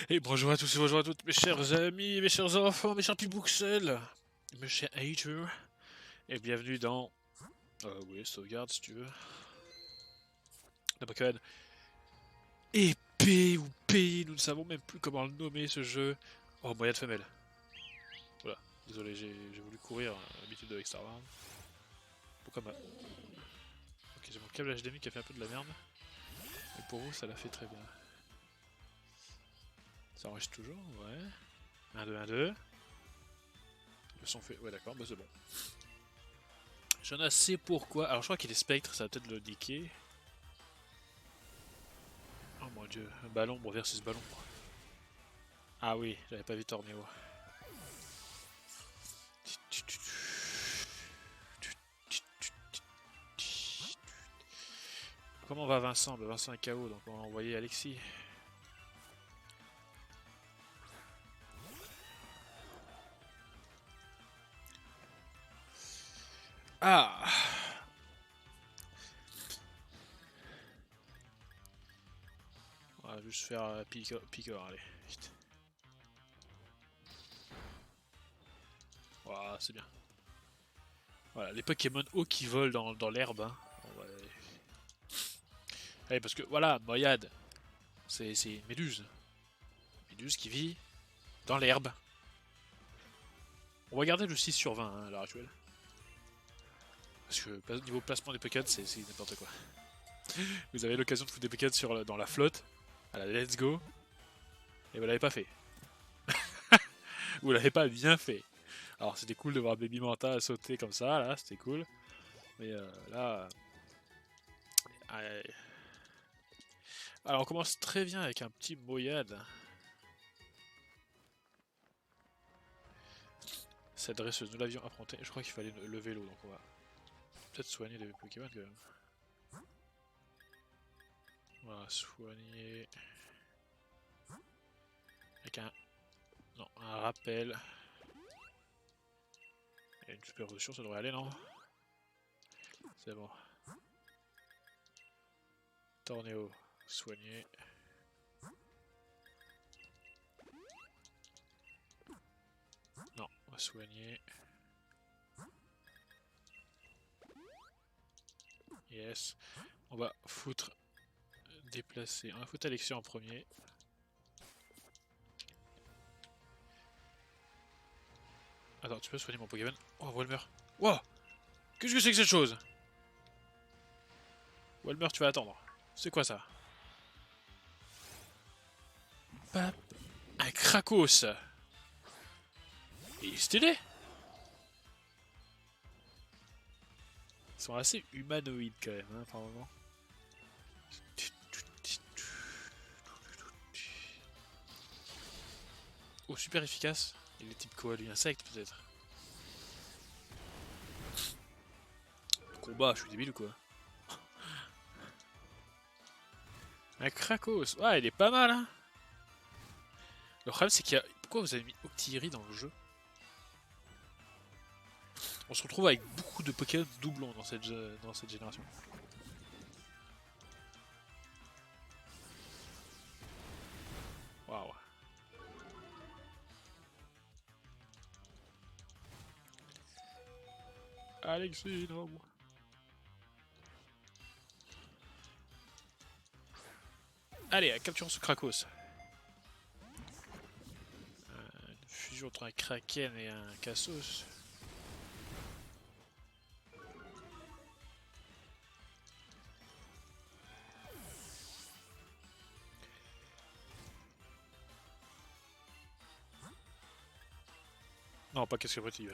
Et bonjour à tous et bonjour à toutes, mes chers amis, mes chers enfants, mes chers pibouxels, mes chers haters, et bienvenue dans... oui, sauvegarde si tu veux. La Pokémon épée ou pays, nous ne savons même plus comment le nommer ce jeu. Oh, moyen de femelle. Voilà, désolé, j'ai voulu courir à l'habitude avec Star Wars. Pourquoi ma... Ok, j'ai mon câble HDMI qui a fait un peu de la merde. Mais pour vous, ça l'a fait très bien. Ça enregistre toujours, ouais. 1, 2, 1, 2. Le son fait... Ouais d'accord, bah c'est bon. Je ne sais pourquoi. Alors je crois qu'il est spectre, ça va peut-être le niquer. Oh mon dieu, un ballon, bon versus ballon. Ah oui, j'avais pas vu Torneo. Comment va Vincent? Bah, Vincent est KO, donc on va envoyer Alexis. Ah, on va juste faire piqueur, allez. Vite. Voilà, c'est bien. Voilà, les Pokémon hauts qui volent dans l'herbe. Hein. Allez, parce que voilà, Moyade, c'est une méduse. Une méduse qui vit dans l'herbe. On va garder le 6 sur 20 hein, à l'heure actuelle. Parce que niveau placement des Pokémon, c'est n'importe quoi. Vous avez l'occasion de foutre des Pokémon dans la flotte, à la let's go, et vous l'avez pas fait. Vous l'avez pas bien fait. Alors c'était cool de voir Baby Manta sauter comme ça, là, c'était cool. Mais là... Alors on commence très bien avec un petit Moyade. Cette dresseuse, nous l'avions affrontée. Je crois qu'il fallait le vélo, donc on va peut-être soigner les Pokémon quand même. Voilà, soigner... Avec un... Non, un rappel. Et une super potion, ça devrait aller, non? C'est bon. Tornéo, soigné. Non, on va soigner. Yes. On va foutre... Déplacer. On va foutre Alexis en premier. Attends, tu peux soigner mon Pokémon? Oh, Walmer. Wow! Qu'est-ce que c'est que cette chose? Walmer, tu vas attendre. C'est quoi ça? Pap. Un Krakos! Il est stylé! Ils sont assez humanoïdes quand même, hein, par moment. Oh, super efficace. Il est type quoi lui? Insecte peut-être? Combat, je suis débile ou quoi? Un Krakos! Ouais, il est pas mal, hein! Le problème, c'est qu'il y a. Pourquoi vous avez mis Octillery dans le jeu? On se retrouve avec beaucoup de Pokémon doublons dans cette génération. Waouh! Alexis, non! Allez, capturons ce Krakos. Une fusion entre un Kraken et un Cassos. Non, pas qu'est-ce que petit.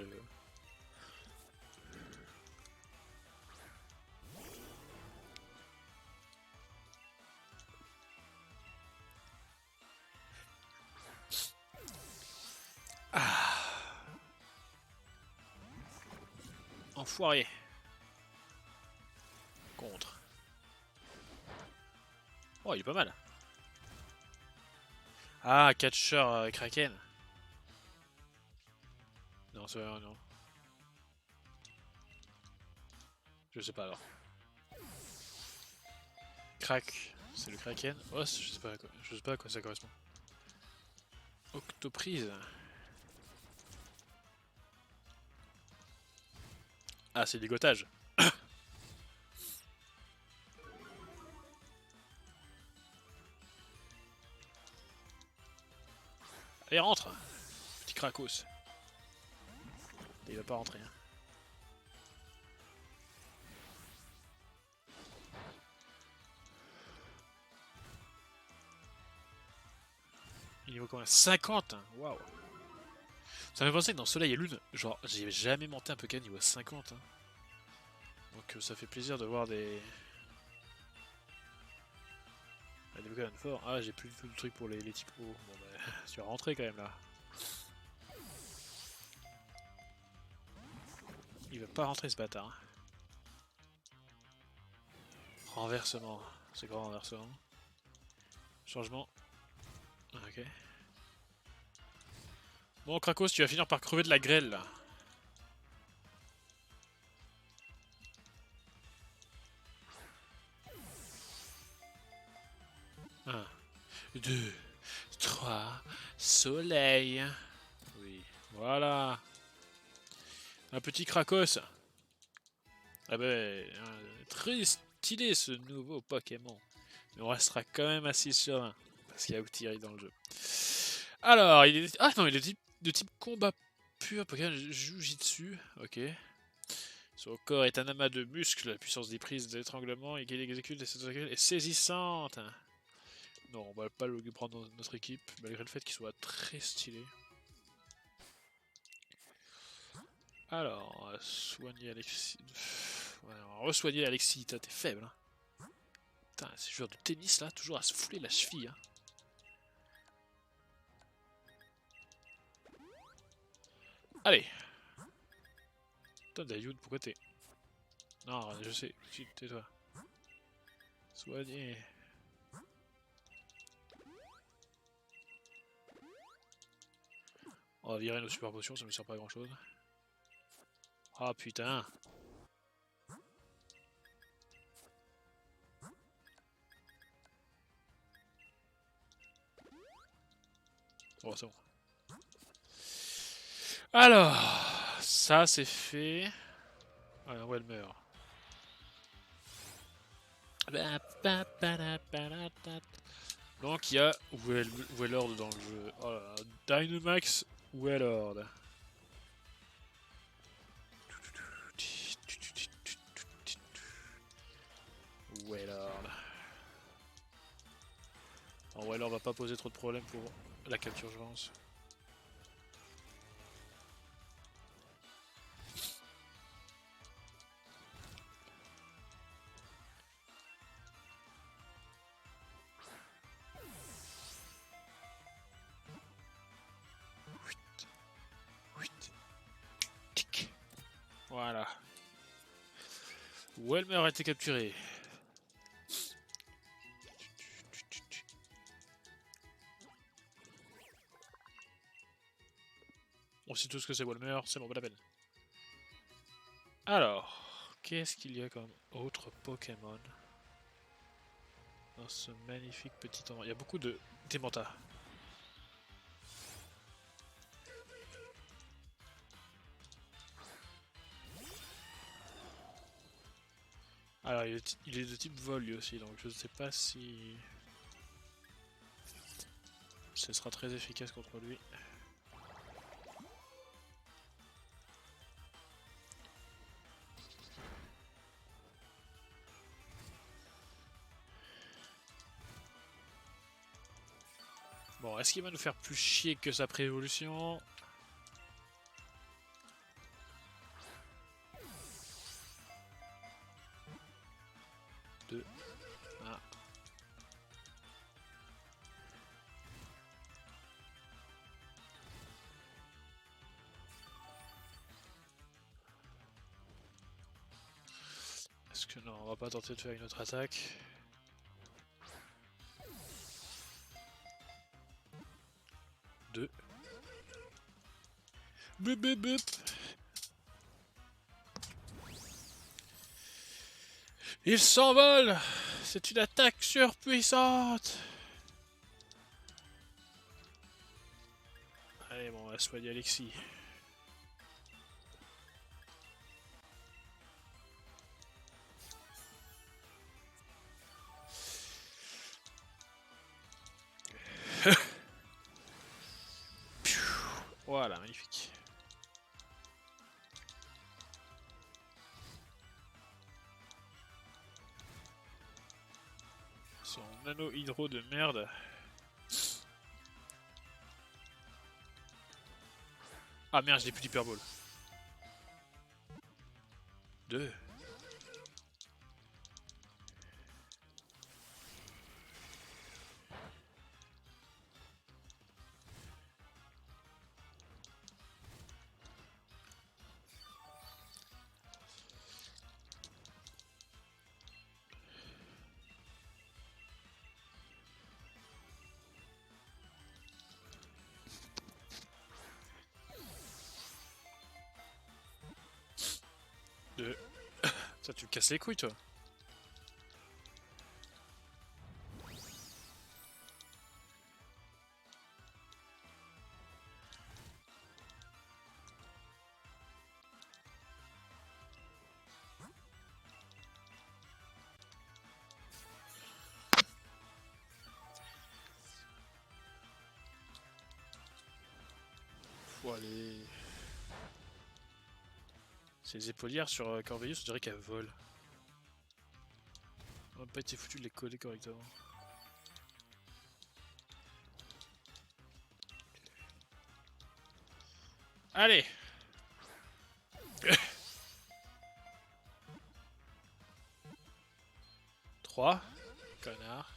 Ah. Enfoiré. Contre. Oh, il est pas mal. Ah, catcher Kraken. Non, c'est non. Je sais pas alors. Crack, c'est le Kraken. Oh, je sais pas à quoi ça correspond. Octoprise. Ah, c'est ligotage. Allez, rentre. Petit Krakos. Il va pas rentrer. Hein. Il niveau combien? 50. Waouh. Ça m'a pensé que dans Soleil et Lune, genre, j'ai jamais monté un Pokémon niveau 50. Hein. Donc ça fait plaisir de voir des Pokémon forts. Ah, j'ai plus du tout de truc pour les types hauts. Bon, bah, tu vas rentrer quand même là. Il va pas rentrer ce bâtard. Hein. Renversement. C'est grand renversement. Changement. Ok. Bon, Krakos, tu vas finir par crever de la grêle là. Un, 2, 3, soleil. Oui, voilà. Un petit Krakos. Ah ben, très stylé ce nouveau Pokémon. Mais on restera quand même assis sur un. Parce qu'il y a Outiri dans le jeu. Alors, il est. Ah non, il est de type combat pur. Pokémon Jujitsu. Ok. Son corps est un amas de muscles. La puissance des prises d'étranglement et qu'il exécute est saisissante. Non, on va pas le prendre dans notre équipe, malgré le fait qu'il soit très stylé. Alors, soigner Alexis. Ouais, re-soigner Alexis, t'es faible. Hein. Putain, ces joueurs de tennis là, toujours à se fouler la cheville. Hein. Allez. Putain, Dayoud, pourquoi t'es. Non, je sais, tais-toi. Soigner. On va virer nos super potions, ça me sert pas à grand chose. Ah putain. Oh, c'est bon. Alors, ça c'est fait. Ah, ouais, elle meurt. Donc il y a Wellord dans le jeu. Oh là là. Dynamax Wellord. Wellord. En Wellord va pas poser trop de problèmes pour la capture, je pense. Voilà. Welmer a été capturé. On sait tous ce que c'est Welmer, c'est bon, pas la peine. Alors, qu'est-ce qu'il y a comme autre Pokémon dans ce magnifique petit endroit? Il y a beaucoup de Démenta. Alors, il est de type vol lui aussi, donc je ne sais pas si ce sera très efficace contre lui. Bon, est-ce qu'il va nous faire plus chier que sa pré-évolution? Deux. Ah. Est-ce que non, on va pas tenter de faire une autre attaque. Deux. Bup bup bup. Il s'envole. C'est une attaque surpuissante. Allez, bon, on va soigner Alexis. Voilà, magnifique. Son nano hydro de merde. Ah merde, j'ai plus d'hyperball. 2. Ça, tu me casses les couilles, toi. Faut aller. Ces épaulières sur Corvelius, on dirait qu'elles volent. On n'a pas été foutu de les coller correctement. Allez. 3. Connard.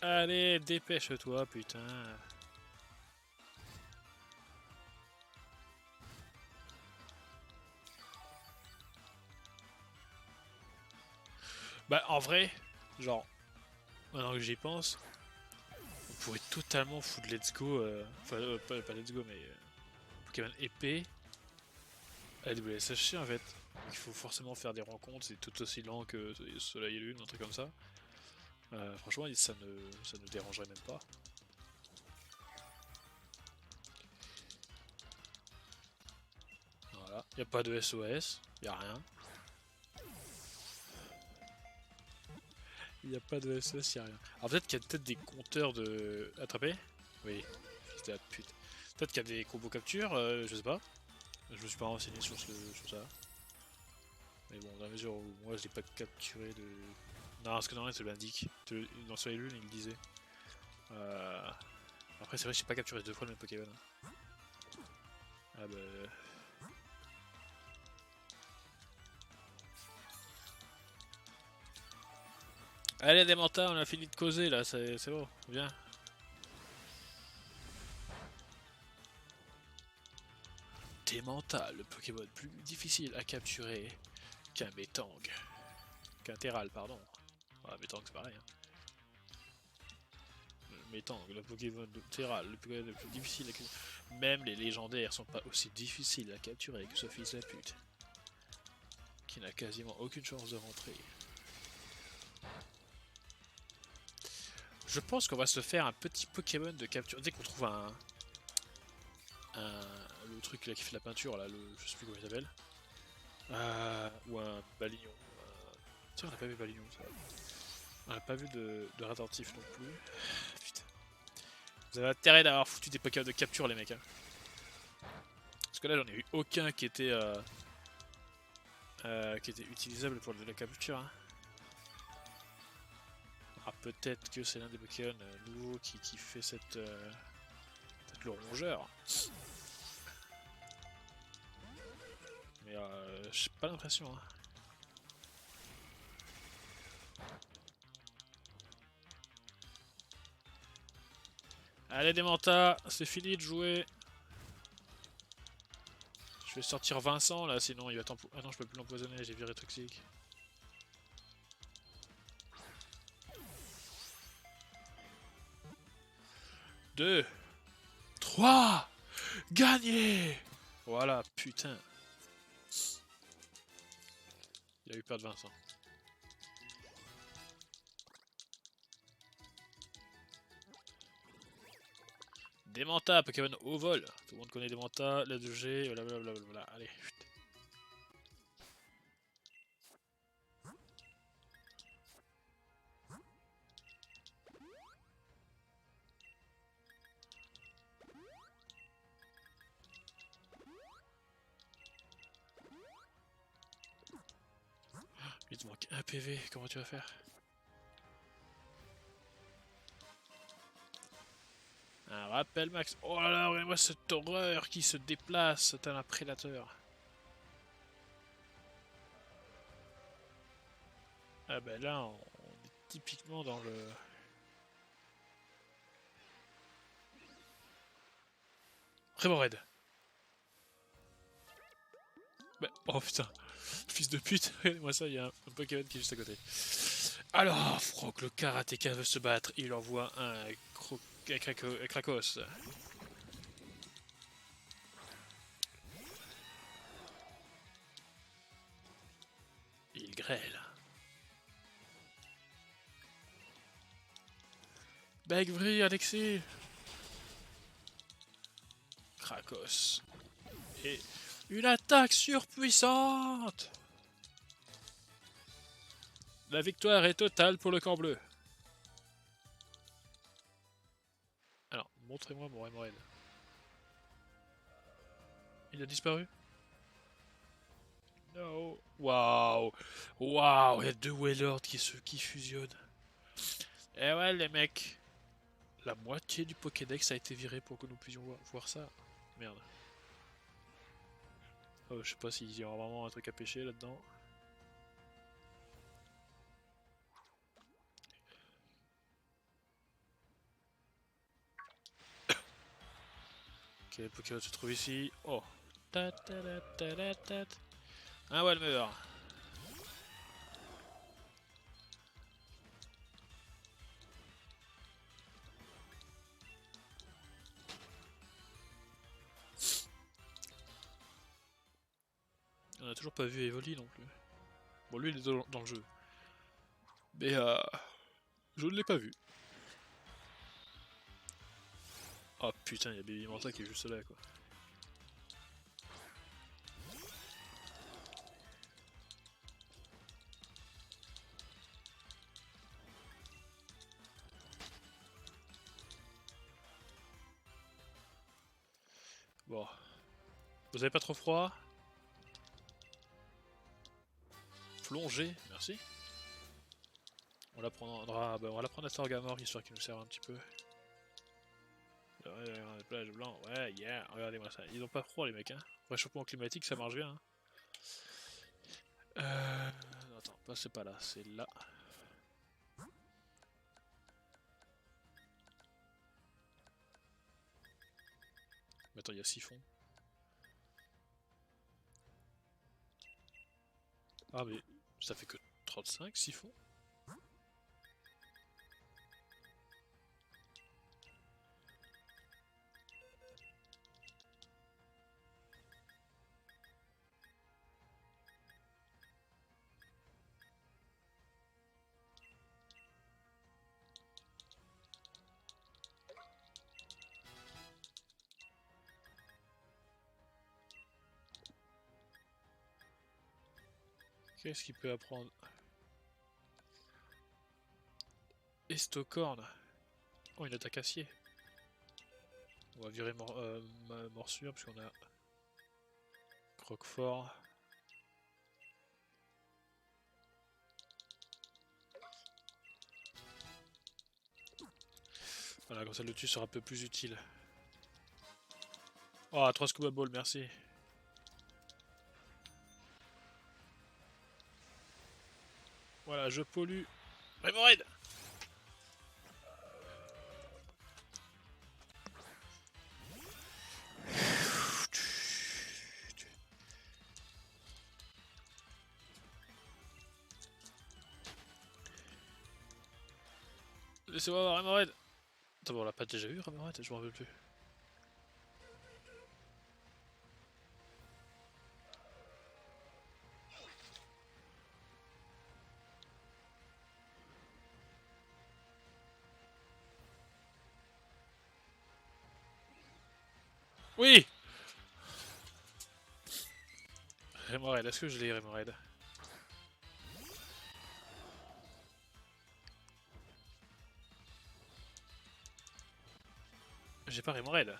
Allez, dépêche-toi, putain. Bah, en vrai, genre, maintenant que j'y pense, on pourrait totalement foutre Let's Go, enfin, pas Let's Go, mais Pokémon épée à WSHC en fait. Il faut forcément faire des rencontres, c'est tout aussi lent que Soleil et Lune, un truc comme ça. Franchement, ça ne dérangerait même pas. Voilà, il n'y a pas de SOS, il n'y a rien. Il n'y a pas de SOS, il n'y a rien. Alors peut-être qu'il y a peut-être des compteurs de... Attrapé. Oui, fils de la pute. Peut-être qu'il y a des combos capture, je sais pas. Je me suis pas renseigné sur ça. Mais bon, dans la mesure où moi je l'ai pas capturé de... Non, parce que normalement ça l'indique. Dans Soleil et Lune, il le disait. Après, c'est vrai que j'ai pas capturé 2 fois le même Pokémon. Ah bah... Allez, Démenta, on a fini de causer là, c'est bon, viens. Démenta, le Pokémon plus difficile à capturer qu'un Metang. Qu'un Terral, pardon. Ah, Metang, c'est pareil. Hein. Metang, le Pokémon de Terral, le Pokémon le plus difficile à capturer. Même les légendaires sont pas aussi difficiles à capturer que ce fils de pute. Qui n'a quasiment aucune chance de rentrer. Je pense qu'on va se faire un petit Pokémon de capture. Dès qu'on trouve le truc là qui fait la peinture, là, je sais plus comment il s'appelle. Ou un Balignon. Tiens, on n'a pas vu Balignon, ça. On n'a pas vu de Ratentif non plus. Putain. Vous avez intérêt d'avoir foutu des Pokémon de capture, les mecs. Hein. Parce que là, j'en ai eu aucun qui était utilisable pour de la capture. Hein. Ah, peut-être que c'est l'un des Pokémon nouveaux qui fait cette. Peut-être le rongeur. Mais j'ai pas l'impression. Hein. Allez, Démenta, c'est fini de jouer. Je vais sortir Vincent là, sinon il va t'empoisonner. Ah non, je peux plus l'empoisonner, j'ai viré toxique. Deux. Waouh! Gagné! Voilà, putain. Il a eu peur de Vincent. Démenta, Pokémon au vol. Tout le monde connaît Démenta, la 2G, blablabla. Allez, chut. Il te manque un PV, comment tu vas faire? Un rappel max. Oh là là, regardez-moi cette horreur qui se déplace, tel un prédateur. Ah ben là, on est typiquement dans le... Rémoraid. Ben, oh putain, fils de pute, regardez-moi ça, il y a un Pokémon qui est juste à côté. Alors, Franck, le karatéka veut se battre, il envoie un Krakos. Il grêle. Begvri, Alexis. Krakos. Et une attaque surpuissante. La victoire est totale pour le camp bleu. Alors, montrez-moi mon Remoraid. Il a disparu? No. Waouh. Waouh, il y a deux Wailord qui fusionnent. Eh ouais, les mecs. La moitié du Pokédex a été viré pour que nous puissions voir ça. Merde. Oh, je sais pas s'il y aura vraiment un truc à pêcher là-dedans. Quel Pokémon se trouve ici? Oh. Un Walmer. On a toujours pas vu Evoli non plus. Bon, lui il est dans le jeu. Mais je ne l'ai pas vu. Oh putain, il y a Baby Manta qui est juste là quoi. Bon. Vous avez pas trop froid? Plongée, merci. On la prendra, on va la prendre à Torgamore histoire qu'il nous serve un petit peu. Ouais, plage blanc, ouais, yeah, regardez-moi ça. Ils ont pas froid les mecs, hein. Réchauffement climatique, ça marche bien. Hein. Attends, c'est pas là, c'est là. Mais attends, il y a Siphon. Ah mais ça fait que 35 Siphon. Qu'est-ce qu'il peut apprendre? Estocorn. Oh, une attaque acier. On va virer morsure parce qu'on a Croquefort. Voilà, comme ça le tue sera un peu plus utile. Oh, 3 scuba balls, merci. Voilà, je pollue. Rémoraid. Laissez-moi voir Rémoraid. Attends, bon, on l'a pas déjà eu Rémoraid, je m'en veux plus. Oui. Remoraid, est-ce que je l'ai Remoraid? J'ai pas Remoraid.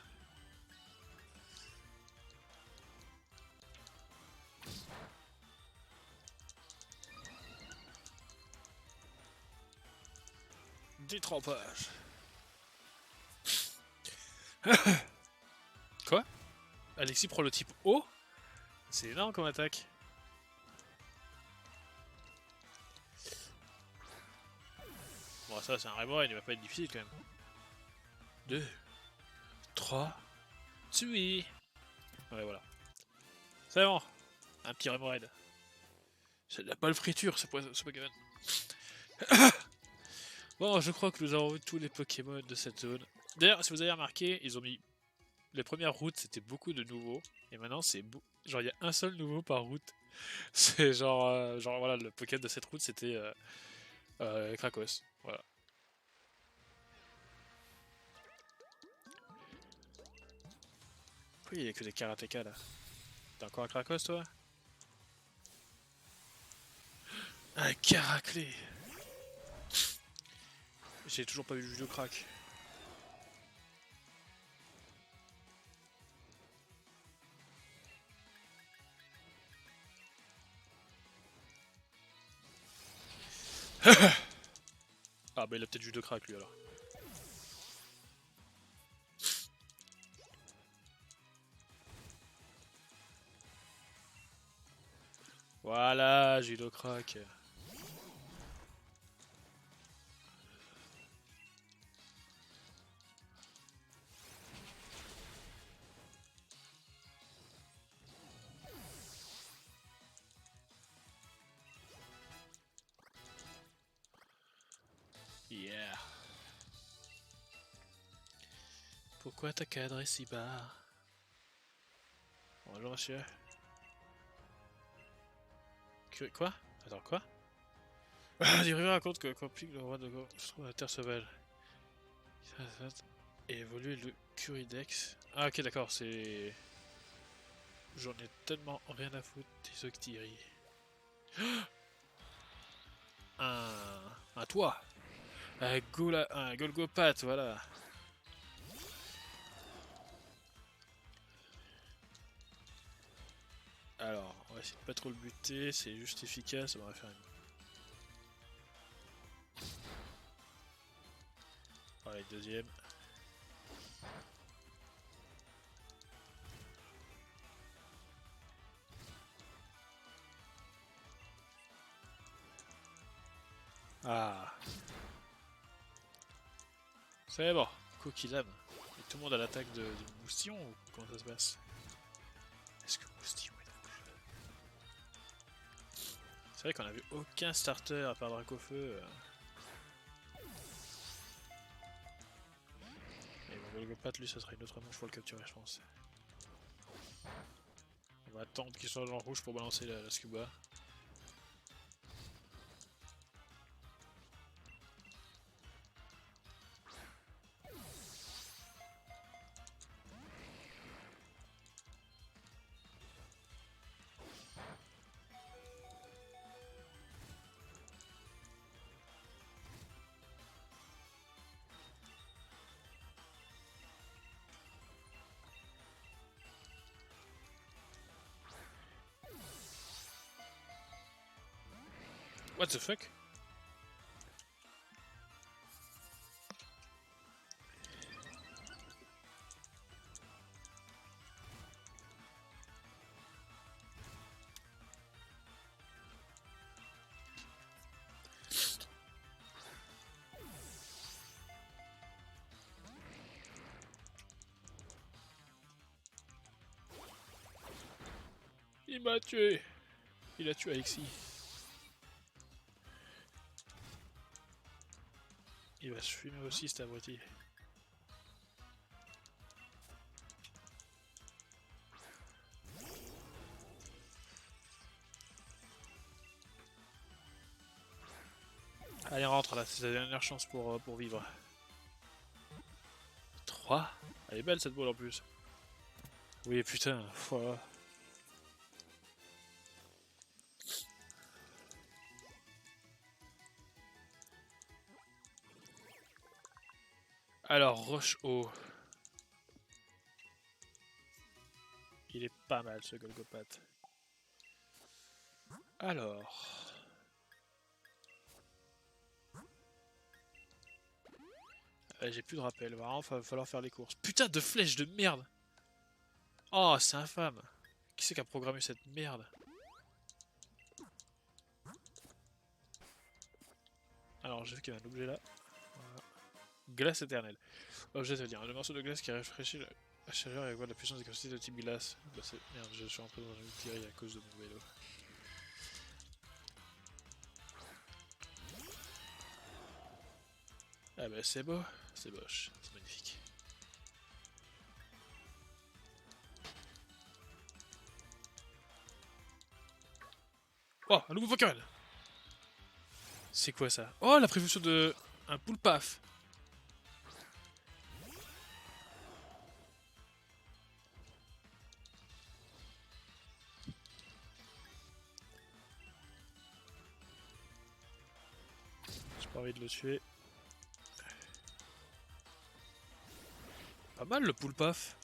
Détrempage. Quoi? Alexis prend le type O? C'est énorme comme attaque. Bon, ça, c'est un Remoraid, il va pas être difficile quand même. 2, 3, oui. Ouais, voilà. C'est bon. Un petit Remoraid. C'est de la balle friture, ce Pokémon. Bon, je crois que nous avons vu tous les Pokémon de cette zone. D'ailleurs, si vous avez remarqué, ils ont mis... Les premières routes, c'était beaucoup de nouveaux. Et maintenant, c'est... Genre, il y a un seul nouveau par route. C'est genre voilà, le Pokémon de cette route, c'était Krakos. Voilà. Pourquoi il y a que des karatékas là? T'as encore un Krakos toi? Un Caraclé. J'ai toujours pas eu le judo crack. Ah bah il a peut-être judo crack lui alors. Voilà, judo crack. Yeah. Pourquoi ta cadre est si bas? Bonjour monsieur. Quoi? Attends, quoi? Ah, du rivière raconte que complique le roi de Go se trouve à la Terre sauvage. Et évoluer le Curidex. Ah ok d'accord, c'est... J'en ai tellement rien à foutre des Octiri. Un toit. Un Golgopat, voilà. Alors, on va essayer de pas trop le buter, c'est juste efficace, on va faire une... Allez, deuxième. Ah. C'est bon. Coquillame. Et tout le monde a l'attaque de Moustillon ou comment ça se passe? Est-ce que Moustillon est rouge? C'est vrai qu'on a vu aucun starter à part Dracofeu. Et mon Golgopat, lui, ça serait une autre manche pour le capturer, je pense. On va attendre qu'il change en rouge pour balancer la scuba. What the fuck? Il m'a tué. Il a tué Alexis. Il va se fumer aussi, cet abruti. Allez, rentre là, c'est ta dernière chance pour vivre. 3. Elle est belle cette boule en plus. Oui, putain, voilà. Alors, Roche haut. Il est pas mal ce Golgopath. Alors. J'ai plus de rappel, vraiment, va falloir faire les courses. Putain de flèche de merde! Oh, c'est infâme! Qui c'est qui a programmé cette merde? Alors, j'ai vu qu'il y a un objet là. Voilà. Glace éternelle. Objet, ça veut dire un morceau de glace qui rafraîchit la chaleur et augmente la puissance des capacités de type glace. Bah, c'est... Merde, je suis rentré dans une outil à cause de mon vélo. Ah bah c'est beau, c'est moche, c'est magnifique. Oh, un nouveau Pokémon! C'est quoi ça? Oh, la prévution de... un Poulpaf! J'ai pas envie de le tuer. Pas mal le Poulpaf!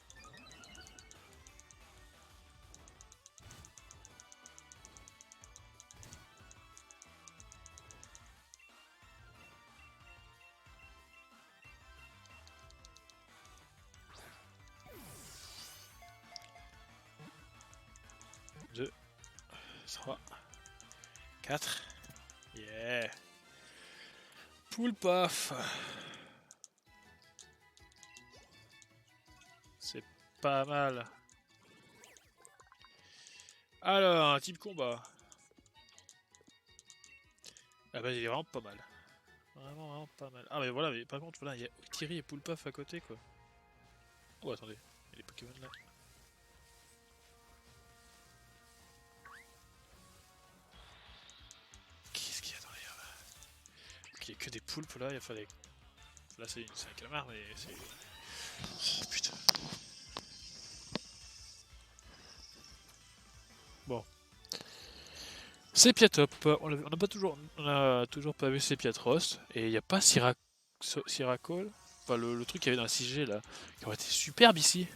Deux, 3, 4. Yeah! Poulpaf! C'est pas mal. Alors, un type combat. Ah bah il est vraiment pas mal. Vraiment, vraiment pas mal. Ah mais voilà, mais par contre, voilà, il y a Thierry et Poulpaf à côté quoi. Oh attendez, il y a les Pokémon là. Qu'est-ce qu'il y a dans l'air là? Il y a que des poulpes là, il fallait... Là c'est un calamar mais c'est... Oh putain. Bon. Sépiatop, on a toujours pas vu Sépiatros, et il n'y a pas Syracol, enfin le truc qu'il y avait dans la 6G là, qui aurait été superbe ici.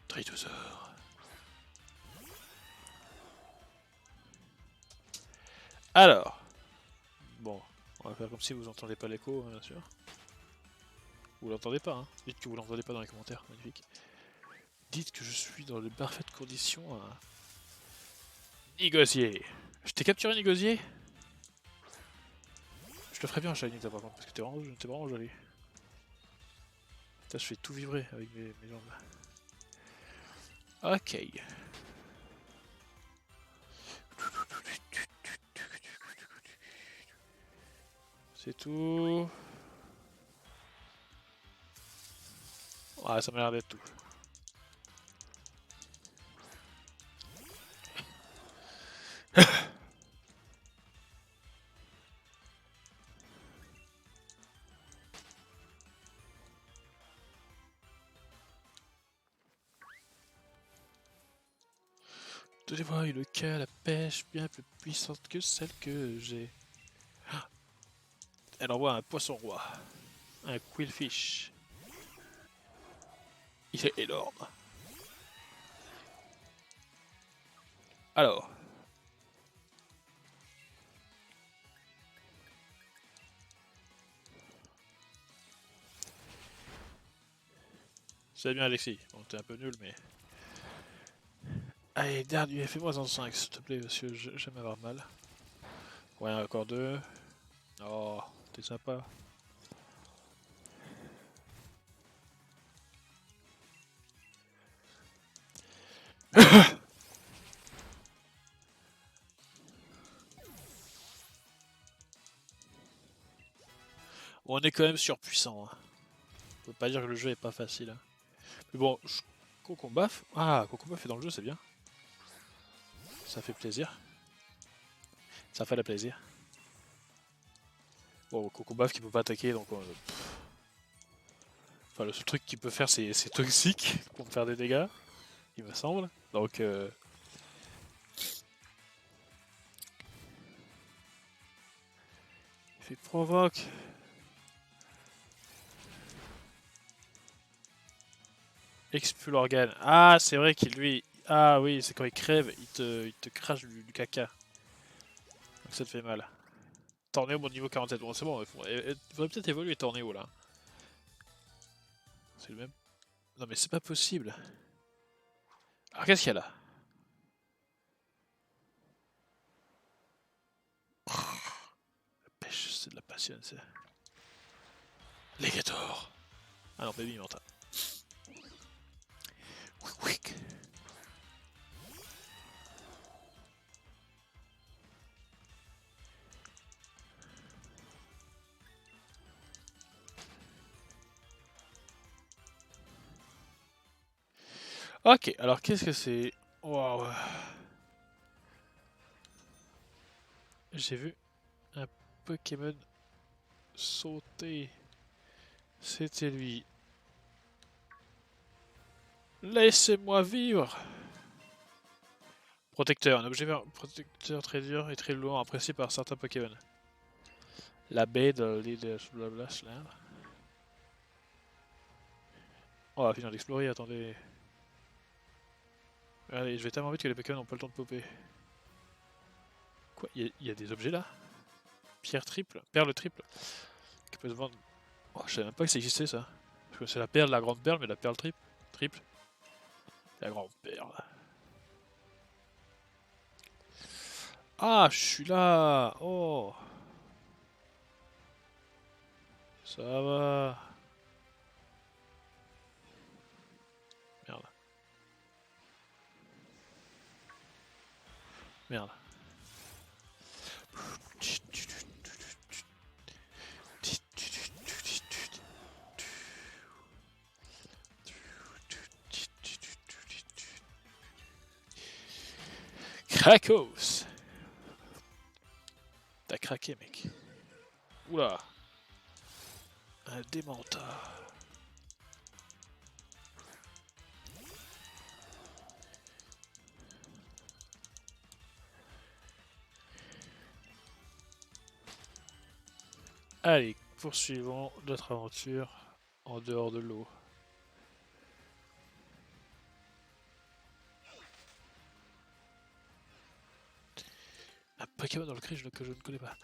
Tritosaur. Alors, bon, on va faire comme si vous entendez pas l'écho, hein, bien sûr. Vous l'entendez pas, hein. Dites que vous l'entendez pas dans les commentaires, magnifique. Dites que je suis dans de parfaites conditions à négocier. Je t'ai capturé négocier? Je te ferai bien, Shiny, par contre, parce que t'es vraiment joli. Putain, je fais tout vibrer avec mes jambes. Ok. C'est tout. Ouais, ça m'a l'air d'être tout. Donnez-moi une canne à pêche bien plus puissante que celle que j'ai. Elle envoie un poisson roi. Un quillfish. Il est énorme. Alors. C'est bien Alexis. Bon, t'es un peu nul mais... Allez, dernier, fais-moi en 5 s'il te plaît parce que j'aime avoir mal. Ouais, encore deux. Oh, t'es sympa. On est quand même surpuissant. Hein. On peut pas dire que le jeu est pas facile. Hein. Mais bon, Cocombaf. Ah, Cocombaf est dans le jeu, c'est bien. Ça fait plaisir. Ça fait le plaisir. Bon, Cocombaf qui peut pas attaquer, donc... Enfin, le seul truc qu'il peut faire, c'est toxique pour me faire des dégâts, il me semble. Donc, il fait provoque. Expule l'organe. Ah, c'est vrai qu'il lui. Ah oui, c'est quand il crève, il te crache du caca. Donc ça te fait mal. Tornéo, mon niveau 47. Bon, c'est bon, il faudrait peut-être évoluer Tornéo là. C'est le même. Non, mais c'est pas possible. Alors, qu'est-ce qu'il y a là? La pêche, c'est de la passion, c'est. Legator. Ah non, Baby Manta. Quick. Ok, alors qu'est-ce que c'est? Waouh. J'ai vu un Pokémon sauter. C'était lui. Laissez-moi vivre. Protecteur, un objet protecteur très dur et très lourd, apprécié par certains Pokémon. La baie de l'île de Blabla Slam. Oh, on va finir d'explorer, attendez. Allez, je vais tellement vite que les Pokémon n'ont pas le temps de popper. Quoi, il y a des objets là? Pierre triple, perle triple. Qui peut se vendre. Oh, je savais même pas que ça existait ça. Parce que c'est la perle, la grande perle, mais la perle triple. La grande perle. Ah, je suis là. Oh, ça va. Merde. Merde. Krakos. T'as craqué, mec. Oula. Un démenta. Allez, poursuivons notre aventure en dehors de l'eau. Un Pokémon dans le cri que je ne connais pas.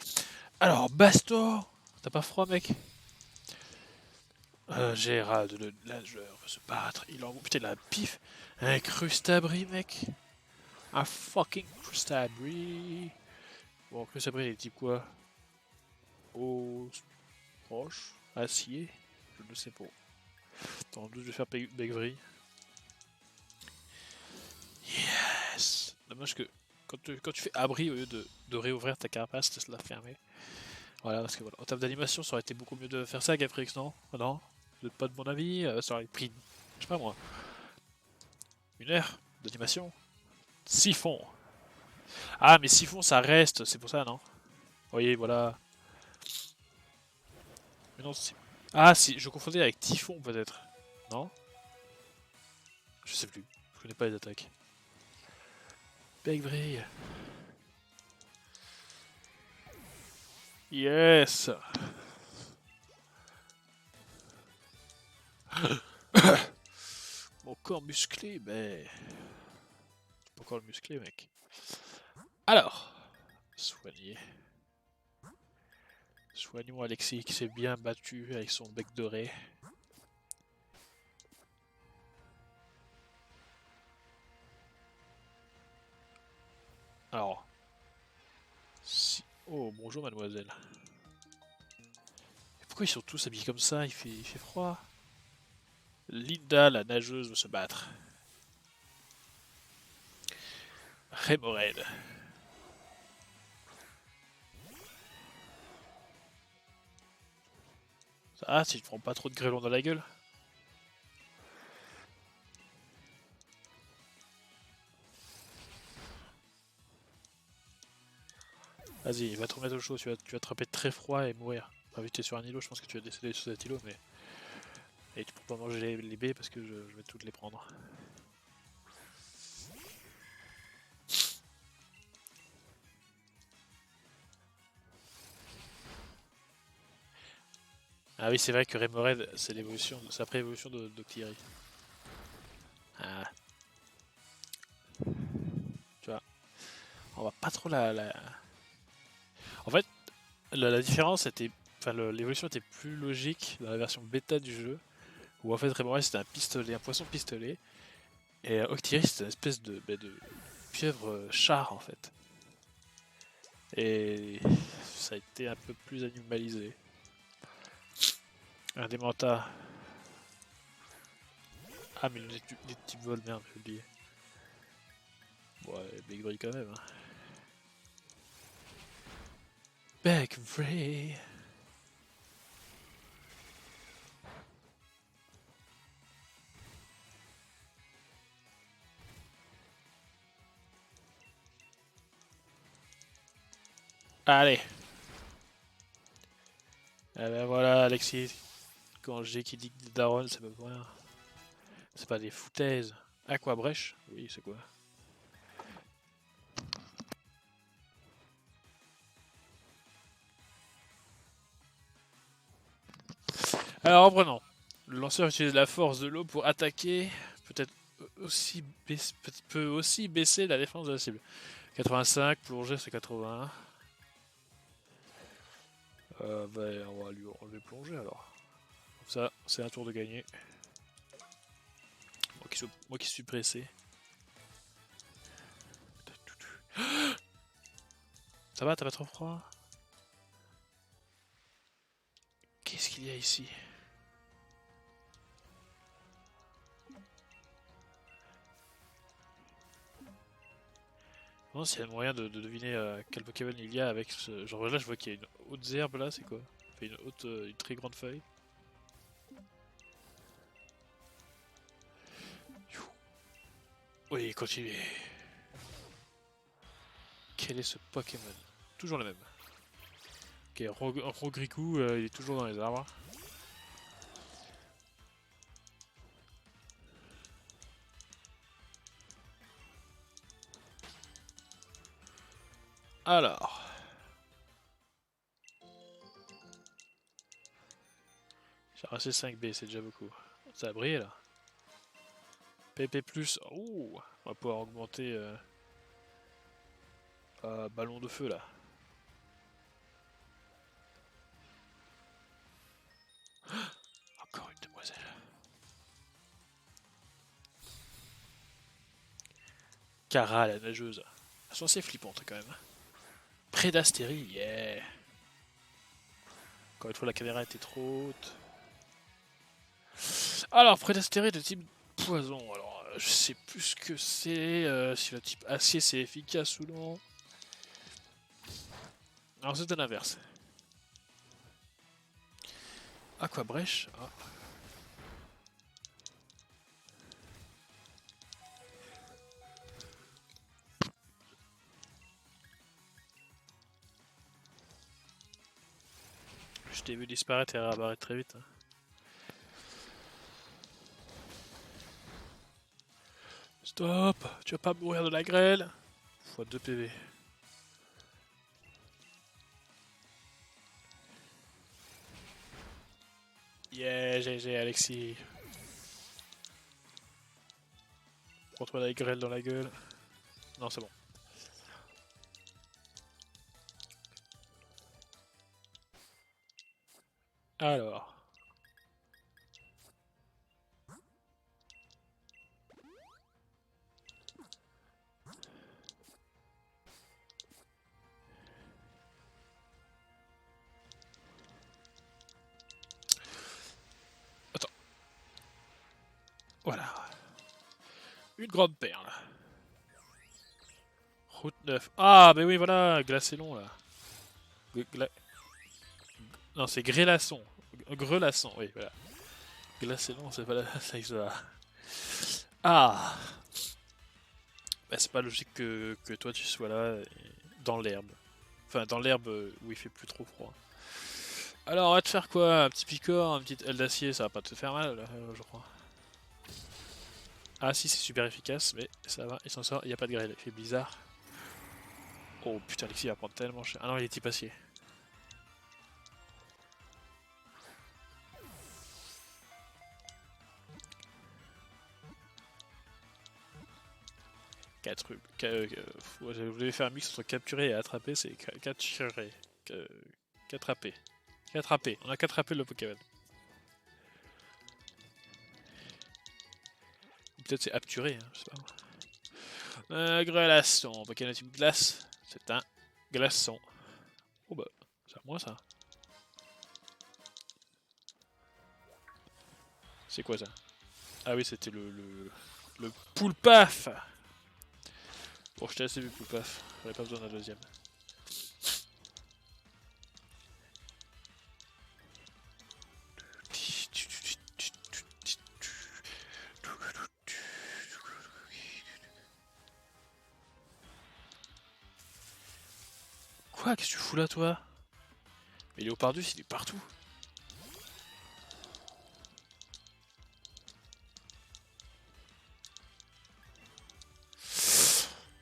Alors, Basto. T'as pas froid, mec? Gérald, le nageur, veut se battre. Il envoie. Putain, la pif. Un Crustabri, mec. Un fucking Crustabri. Bon, Crustabri, il est type quoi? Eau proche. Acier. Je ne sais pas. Dans le doute, je vais faire Begvry. Yes. Dommage que quand tu fais abri, au lieu de réouvrir ta carapace, de se la fermer. Voilà, parce que voilà. En termes d'animation, ça aurait été beaucoup mieux de faire ça, Gaprix, non? Non? Vous n'êtes pas de mon avis? Ça aurait pris, je sais pas moi, 1 heure d'animation? Siphon! Ah, mais Siphon, ça reste, c'est pour ça, non? Vous voyez, voilà. Mais non, ah, si, je confondais avec Typhon, peut-être. Non? Je sais plus. Je connais pas les attaques. Begvril. Yes! Mon corps musclé, mais... C'est pas encore le musclé, mec. Alors, soigner. Soignons Alexis qui s'est bien battu avec son bec doré. Alors, si... Oh, bonjour mademoiselle. Et pourquoi ils sont tous habillés comme ça? Il fait froid. Linda, la nageuse, veut se battre. Rémorède. Ah, si tu te prends pas trop de grêlons dans la gueule. Vas-y, va te remettre au chaud, tu vas attraper très froid et mourir. Enfin, vu que t'es sur un îlot, je pense que tu vas décéder sur cet îlot, mais... Et tu peux pas manger les baies parce que je vais toutes les prendre. Ah oui, c'est vrai que Remoraid, c'est l'évolution, c'est après l'évolution d'Octillery. Ah, tu vois, on va pas trop En fait, la différence était... Enfin, l'évolution était plus logique dans la version bêta du jeu, où en fait Remoraid c'était un pistolet, un poisson pistolet, et Octillery c'était une espèce de pieuvre char en fait. Et ça a été un peu plus animalisé. Un Démenta. Ah, mais les types vol, merde, j'ai oublié. Ouais, Big Brain quand même. Hein. Back Ray. Allez. Eh ben voilà, Alexis. Quand j'ai qui dit que Daron, c'est pas pour rien. C'est pas des foutaises. Ah quoi, brèche? Oui, c'est quoi? Alors reprenons. Le lanceur utilise la force de l'eau pour attaquer. Peut aussi baisser la défense de la cible. 85, plonger c'est 81. On va lui enlever plonger alors. Comme ça, c'est un tour de gagner. Moi qui suis pressé. Ça va, t'as pas trop froid? Qu'est-ce qu'il y a ici? Non, s'il y a moyen de deviner quel Pokémon il y a avec ce. Genre là, je vois qu'il y a une haute herbe là, c'est quoi? Enfin, une très grande feuille. Oui, continuez. Quel est ce Pokémon? Toujours le même. Ok, Rogriku, il est toujours dans les arbres. Alors. J'ai ramassé 5B, c'est déjà beaucoup. Ça a brillé là. PP+, ouh, on va pouvoir augmenter ballon de feu là. Encore une demoiselle. Cara, la nageuse. Elles sont assez flippantes quand même. Prédastérie, yeah. Encore une fois, la caméra était trop haute. Alors, Prédastérie de type poison. Alors, je sais plus ce que c'est. Si le type acier c'est efficace ou non. Alors, c'est l'inverse. Aqua brèche. Ah. Je t'ai vu disparaître et réapparaître très vite. Hein. Stop! Tu vas pas mourir de la grêle! Fois 2 PV. Yeah, GG Alexis. Prends-toi la grêle dans la gueule. Non, c'est bon. Alors. Attends. Voilà. Une grande perle. Route 9. Ah, mais oui, voilà, Glacélon là. Gla... Non, c'est Grélasson. Grelasson, oui, voilà. Glacélon, c'est pas la size là. Ah! Bah, c'est pas logique que toi tu sois là dans l'herbe. Enfin, dans l'herbe où il fait plus trop froid. Alors, on va te faire quoi? Un petit picor, une petite aile d'acier, ça va pas te faire mal, là, je crois. Ah si, c'est super efficace, mais ça va, il s'en sort, il n'y a pas de grêle, il fait bizarre. Oh putain, Alexis va prendre tellement cher. Ah non, il est type acier. Je voulais faire un mix entre capturer et attraper, c'est capturer. Qu'attraper. Qu'attraper. On a qu'attrapé le Pokémon. Peut-être c'est apturer, hein, je sais pas. Glaçon. Pokémon type glace. C'est un glaçon. Oh bah, c'est à moi ça. C'est quoi ça? Ah oui, c'était le Poulpaf. Bon, je t'ai assez vu Poulpaf. J'aurais pas besoin d'un deuxième. Quoi? Qu'est-ce que tu fous là, toi? Mais Léopardus, il est partout.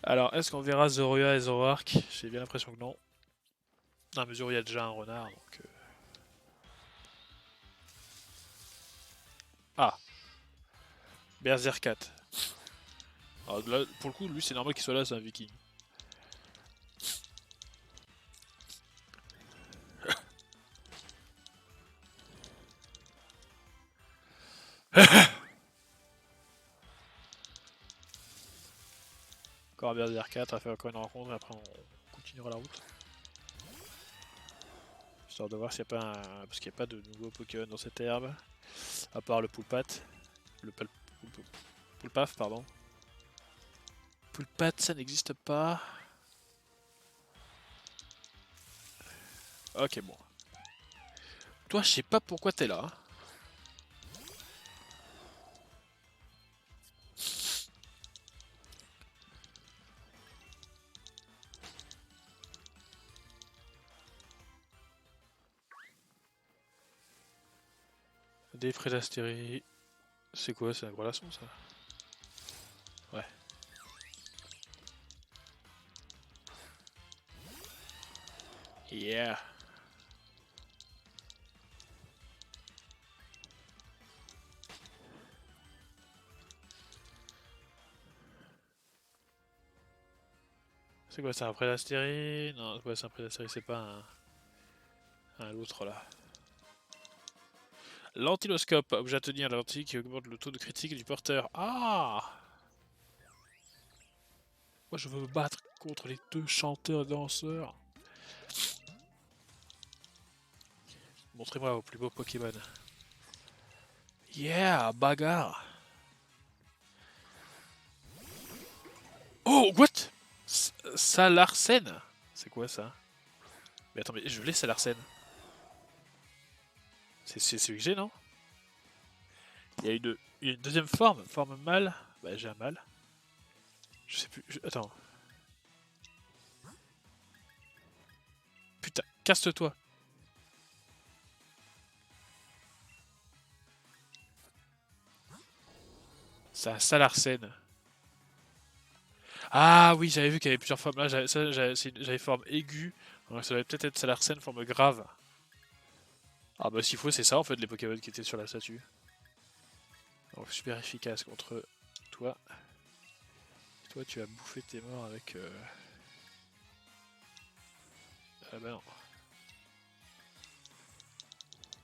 Alors, est-ce qu'on verra Zorua et Zoroark? J'ai bien l'impression que non. Dans la mesure où il y a déjà un renard, donc... Ah, Berserkat. Alors là, pour le coup, lui, c'est normal qu'il soit là, c'est un viking. Encore un Berserkat, on va faire encore une rencontre, et après on continuera la route. Histoire de voir s'il n'y a pas un... Parce qu'il n'y a pas de nouveaux Pokémon dans cette herbe. À part le Poulpat. Le Poulpaf, pardon. Poulpat, ça n'existe pas. Ok, bon. Toi, je sais pas pourquoi t'es là. Des Prédastéries. C'est quoi? C'est un Grellasson, ça? Ouais. Yeah. C'est quoi, c'est un Prédastérie? Non, ouais, c'est un Prédastérie, c'est pas un l'autre là. L'antiloscope, objet à tenir à la lentille qui augmente le taux de critique du porteur. Ah! Moi je veux me battre contre les deux chanteurs danseurs. Montrez-moi vos plus beaux Pokémon. Yeah, bagarre! Oh, what? Salarsen? C'est quoi ça? Mais attends, mais je l'ai Salarsen. C'est celui que j'ai, non? Il y a une deuxième forme, forme mâle. Bah j'ai un mâle. Je sais plus. Attends. Putain, casse-toi. C'est un Salarsen. Ah oui, j'avais vu qu'il y avait plusieurs formes. Là, j'avais forme aiguë. Donc ça devait peut-être être Salarsen, forme grave. Ah bah s'il faut, c'est ça en fait les Pokémon qui étaient sur la statue. Donc super efficace contre toi. Toi, tu as bouffé tes morts avec... Ah bah non.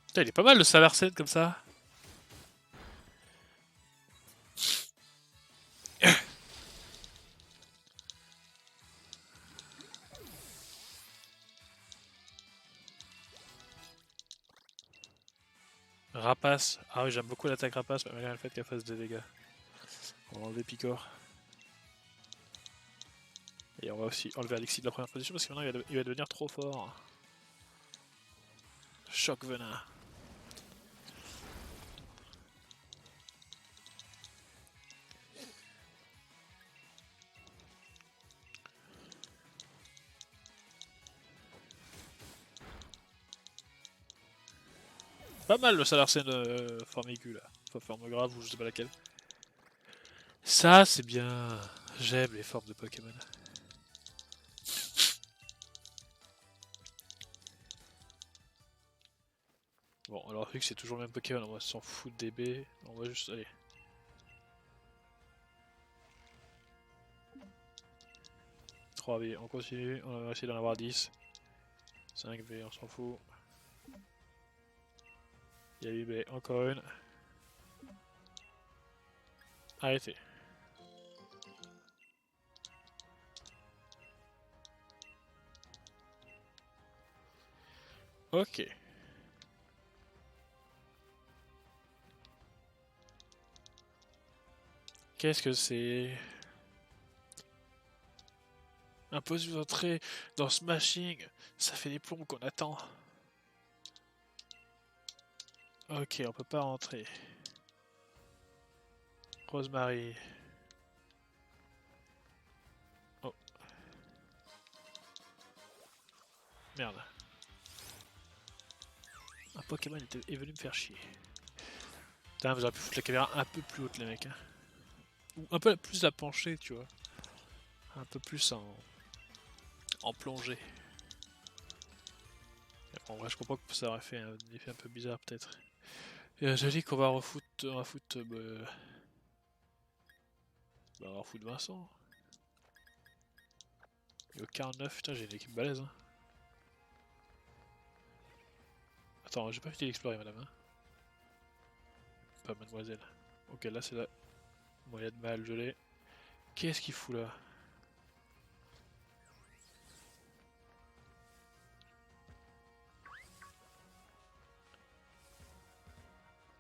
Putain, il est pas mal le Salarsen comme ça. Rapace. Ah oui, j'aime beaucoup l'attaque Rapace, malgré le fait qu'elle fasse des dégâts. On va enlever Picor. Et on va aussi enlever Alexis de la première position parce que maintenant il va devenir trop fort. Choc venin. Pas mal le Salarsen forme aiguë là. Enfin, forme grave ou je sais pas laquelle. Ça, c'est bien. J'aime les formes de Pokémon. Bon, alors vu que c'est toujours le même Pokémon, on va s'en foutre des B. On va juste. Allez. 3 B, on continue. On va essayer d'en avoir 10. 5 B, on s'en fout. Il y a 8 B, encore une. Arrêtez. Ok. Qu'est-ce que c'est? Impossible d'entrer dans Smashing. Ça fait des plombs qu'on attend. Ok, on peut pas rentrer. Rosemary. Oh. Merde. Un Pokémon est venu me faire chier. Putain, vous auriez pu foutre la caméra un peu plus haute, les mecs. Hein. Ou un peu plus à pencher, tu vois. Un peu plus en plongée. En vrai, je comprends que ça aurait fait un effet un peu bizarre, peut-être. J'ai dit qu'on va refoutre. On va foutre. On va refoutre Vincent. Et au 49, putain, j'ai une équipe balèze. Hein. Attends, j'ai pas fini d'explorer, madame. Hein. Pas mademoiselle. Ok, là, c'est la moyen de mal, je l'ai. Qu'est-ce qu'il fout là?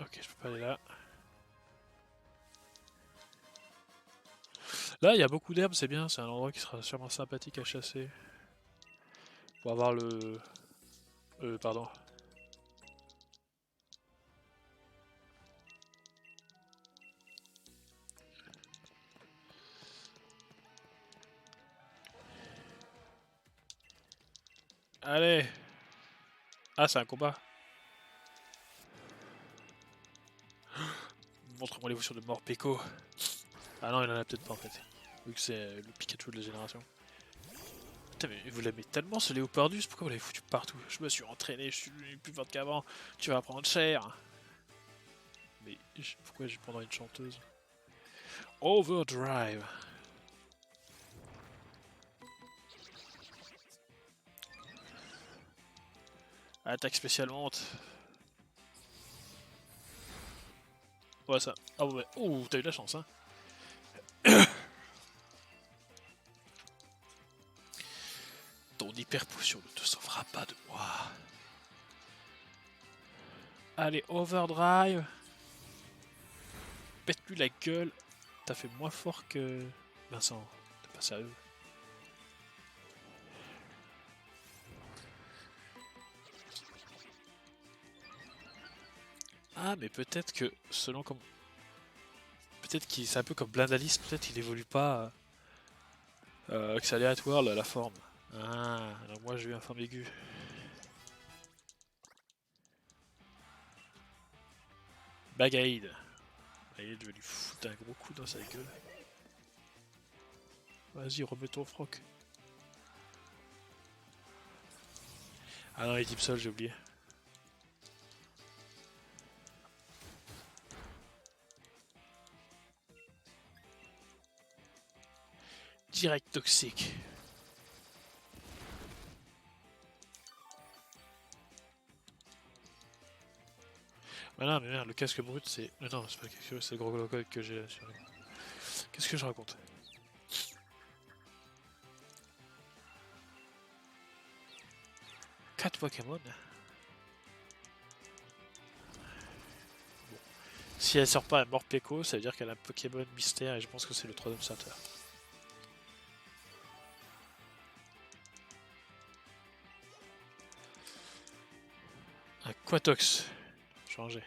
Ok, je peux pas aller là. Là, il y a beaucoup d'herbes, c'est bien. C'est un endroit qui sera sûrement sympathique à chasser. Pour avoir le... pardon. Allez! Ah, c'est un combat. Montre-moi l'évolution de Morpeko. Ah non, il en a peut-être pas en fait. Vu que c'est le Pikachu de la génération. Putain, mais vous l'aimez tellement ce Léopardus, pourquoi vous l'avez foutu partout? Je me suis entraîné, je suis devenu plus fort qu'avant. Tu vas prendre cher. Mais pourquoi je prendrais une chanteuse? Overdrive. Attaque spéciale monte. Ouais, ça. Ah ouais. Oh, t'as eu de la chance, hein. Ton hyper potion ne te sauvera pas de moi. Allez, Overdrive. Pète-lui la gueule. T'as fait moins fort que... Vincent, t'es pas sérieux. Ah, mais peut-être que, selon comme... Peut-être qu'il c'est un peu comme Blindalice, peut-être qu'il évolue pas... que c'est aléatoire, la forme. Ah, alors moi j'ai eu un forme aiguë. Bagaïd. Bagaïd, je vais lui foutre un gros coup dans sa gueule. Vas-y, remets ton froc. Ah non, il est type sol, j'ai oublié. Direct toxique. Ah non, mais merde, le casque brut, c'est... Non, c'est pas quelque chose, c'est le gros Golokog que j'ai sur lui. Qu'est-ce que je raconte? 4 Pokémon. Bon. Si elle sort pas à Morpeko, ça veut dire qu'elle a un Pokémon mystère et je pense que c'est le troisième starter. Un Quatox. Changé.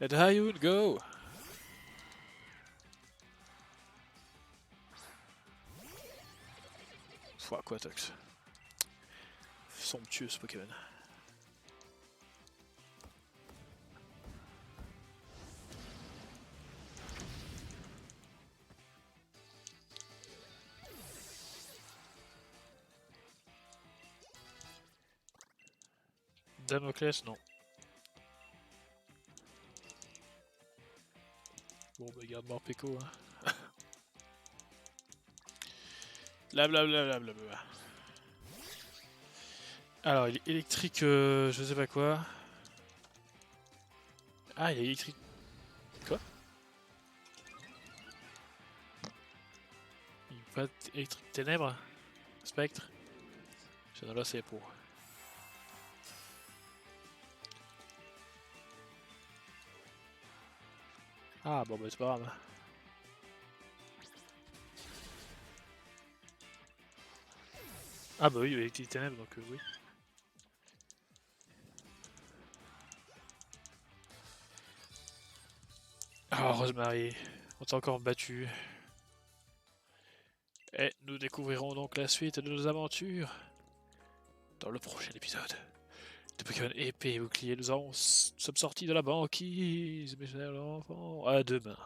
And Hayun, go! Pouah, quoi, Tox. Somptueux ce Pokémon. Damoclès, non. Bon, bah, garde mort Peko, hein. Blablabla. Alors, il est électrique, je sais pas quoi. Ah, il est électrique. Quoi? Il est pas électrique ténèbres? Spectre? Je là, c'est pour. Ah, bon, bah, c'est pas grave. Ah, bah oui, électrique ténèbres, donc oui. Ah, Rosemary, on t'a encore battu. Et nous découvrirons donc la suite de nos aventures dans le prochain épisode de Pokémon épée et bouclier. Nous sommes sortis de la banquise, mes chers enfants. À demain.